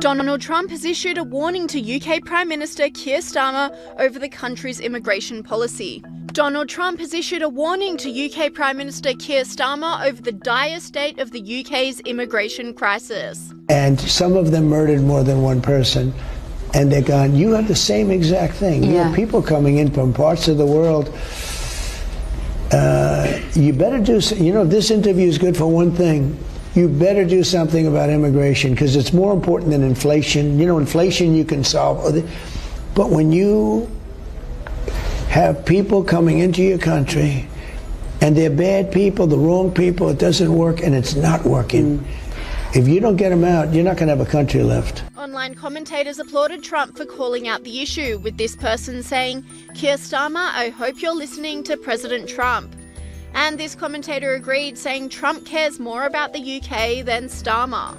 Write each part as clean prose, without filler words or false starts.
Donald Trump has issued a warning to UK Prime Minister Keir Starmer over the country's immigration policy. Donald Trump has issued a warning to UK Prime Minister Keir Starmer over the dire state of the UK's immigration crisis. And some of them murdered more than one person. And they're gone, you have the same exact thing. You have people coming in from parts of the world. You better do, this interview is good for one thing. You better do something about immigration, because it's more important than inflation. Inflation you can solve. But when you have people coming into your country and they're bad people, the wrong people, it doesn't work, and it's not working. If you don't get them out, you're not going to have a country left. Online commentators applauded Trump for calling out the issue, with this person saying, "Keir Starmer, I hope you're listening to President Trump." And this commentator agreed, saying Trump cares more about the UK than Starmer.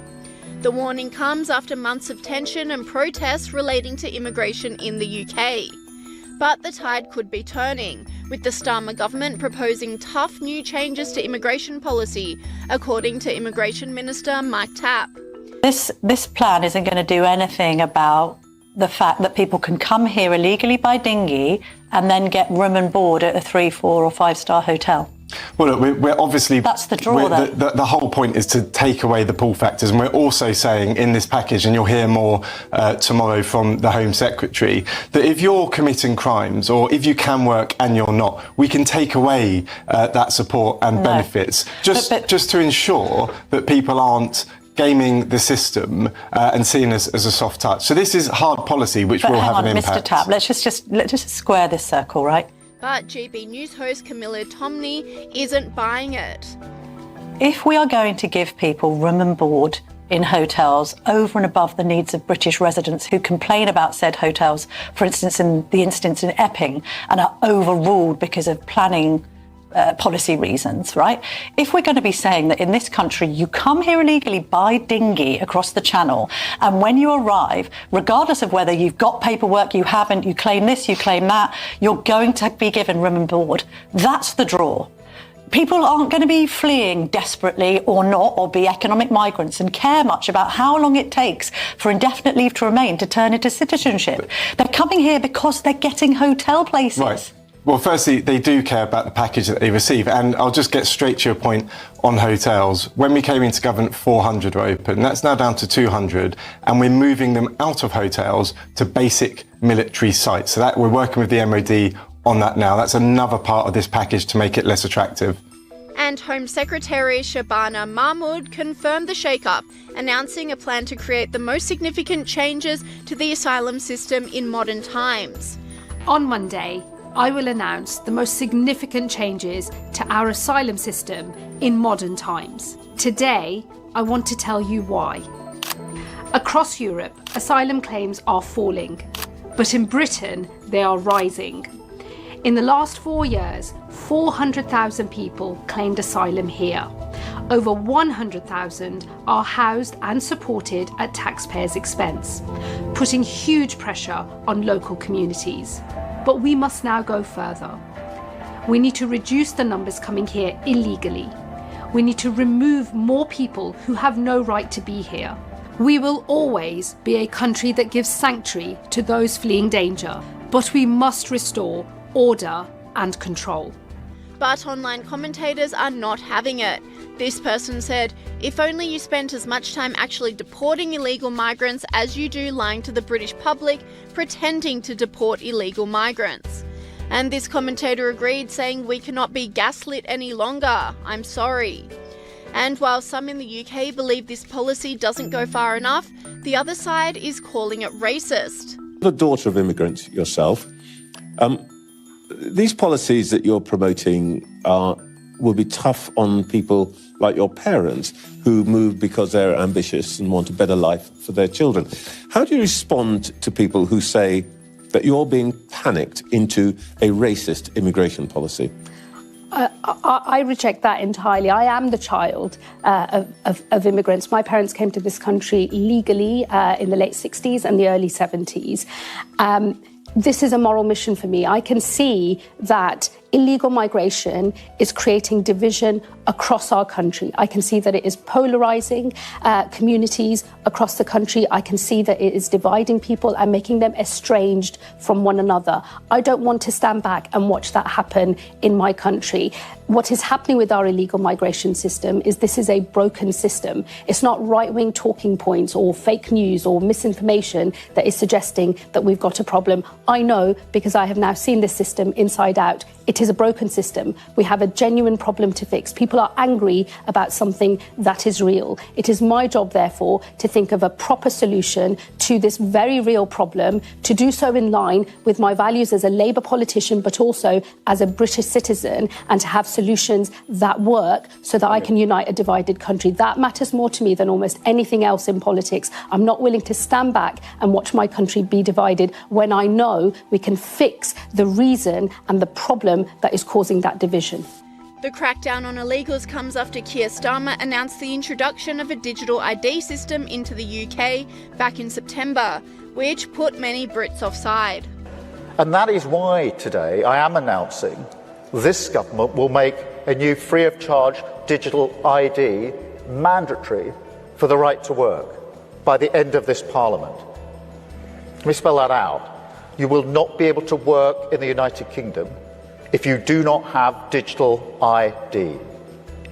The warning comes after months of tension and protests relating to immigration in the UK. But the tide could be turning, with the Starmer government proposing tough new changes to immigration policy, according to Immigration Minister Mike Tapp. This plan isn't going to do anything about the fact that people can come here illegally by dinghy and then get room and board at a 3, 4 or 5-star hotel. Well, look, we're obviously... That's the draw, the whole point is to take away the pull factors. And we're also saying in this package, and you'll hear more tomorrow from the Home Secretary, that if you're committing crimes or if you can work and you're not, we can take away that support and benefits just to ensure that people aren't gaming the system and seen as a soft touch. So this is hard policy, which will have an impact. Mr. Tapp, let's just square this circle, right? But GB News host Camilla Tomney isn't buying it. If we are going to give people room and board in hotels over and above the needs of British residents who complain about said hotels, for instance, in the instance in Epping, and are overruled because of planning policy reasons, right? If we're going to be saying that in this country you come here illegally by dinghy across the channel, and when you arrive, regardless of whether you've got paperwork, you haven't, you claim this, you claim that, you're going to be given room and board. That's the draw. People aren't going to be fleeing desperately or not, or be economic migrants and care much about how long it takes for indefinite leave to remain to turn into citizenship. They're coming here because they're getting hotel places. Right. Well, firstly, they do care about the package that they receive. And I'll just get straight to your point on hotels. When we came into government, 400 were open. That's now down to 200. And we're moving them out of hotels to basic military sites. So that we're working with the MOD on that now. That's another part of this package to make it less attractive. And Home Secretary Shabana Mahmood confirmed the shake-up, announcing a plan to create the most significant changes to the asylum system in modern times. On Monday, I will announce the most significant changes to our asylum system in modern times. Today, I want to tell you why. Across Europe, asylum claims are falling, but in Britain, they are rising. In the last 4 years, 400,000 people claimed asylum here. Over 100,000 are housed and supported at taxpayers' expense, putting huge pressure on local communities. But we must now go further. We need to reduce the numbers coming here illegally. We need to remove more people who have no right to be here. We will always be a country that gives sanctuary to those fleeing danger, but we must restore order and control. But online commentators are not having it. This person said, "If only you spent as much time actually deporting illegal migrants as you do lying to the British public, pretending to deport illegal migrants." And this commentator agreed, saying, "We cannot be gaslit any longer. I'm sorry." And while some in the UK believe this policy doesn't go far enough, the other side is calling it racist. The daughter of immigrants yourself, these policies that you're promoting will be tough on people like your parents who move because they're ambitious and want a better life for their children. How do you respond to people who say that you're being panicked into a racist immigration policy? I reject that entirely. I am the child of immigrants. My parents came to this country legally in the late 60s and the early 70s. This is a moral mission for me. I can see that illegal migration is creating division across our country. I can see that it is polarising communities across the country. I can see that it is dividing people and making them estranged from one another. I don't want to stand back and watch that happen in my country. What is happening with our illegal migration system is this is a broken system. It's not right-wing talking points or fake news or misinformation that is suggesting that we've got a problem. I know, because I have now seen this system inside out. It is a broken system. We have a genuine problem to fix. People are angry about something that is real. It is my job, therefore, to think of a proper solution to this very real problem, to do so in line with my values as a Labour politician, but also as a British citizen, and to have solutions that work so that I can unite a divided country. That matters more to me than almost anything else in politics. I'm not willing to stand back and watch my country be divided when I know we can fix the reason and the problem that is causing that division. The crackdown on illegals comes after Keir Starmer announced the introduction of a digital ID system into the UK back in September, which put many Brits offside. And that is why today I am announcing this government will make a new free-of-charge digital ID mandatory for the right to work by the end of this Parliament. Let me spell that out. You will not be able to work in the United Kingdom if you do not have digital ID.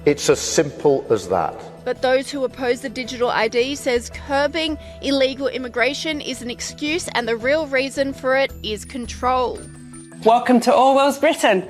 It's as simple as that. But those who oppose the digital ID says curbing illegal immigration is an excuse and the real reason for it is control. Welcome to Orwell's Britain.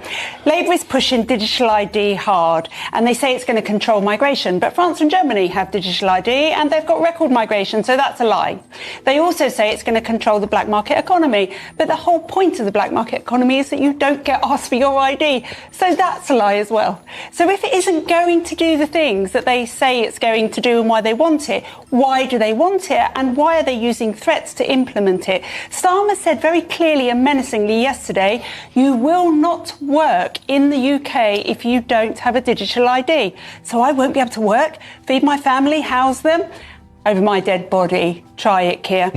Labour is pushing digital ID hard and they say it's going to control migration, but France and Germany have digital ID and they've got record migration, so that's a lie. They also say it's going to control the black market economy, but the whole point of the black market economy is that you don't get asked for your ID, so that's a lie as well. So if it isn't going to do the things that they say it's going to do and why they want it, why do they want it and why are they using threats to implement it? Starmer said very clearly and menacingly yesterday, you will not work in the UK if you don't have a digital ID. So I won't be able to work, feed my family, house them. Over my dead body. Try it, Keir.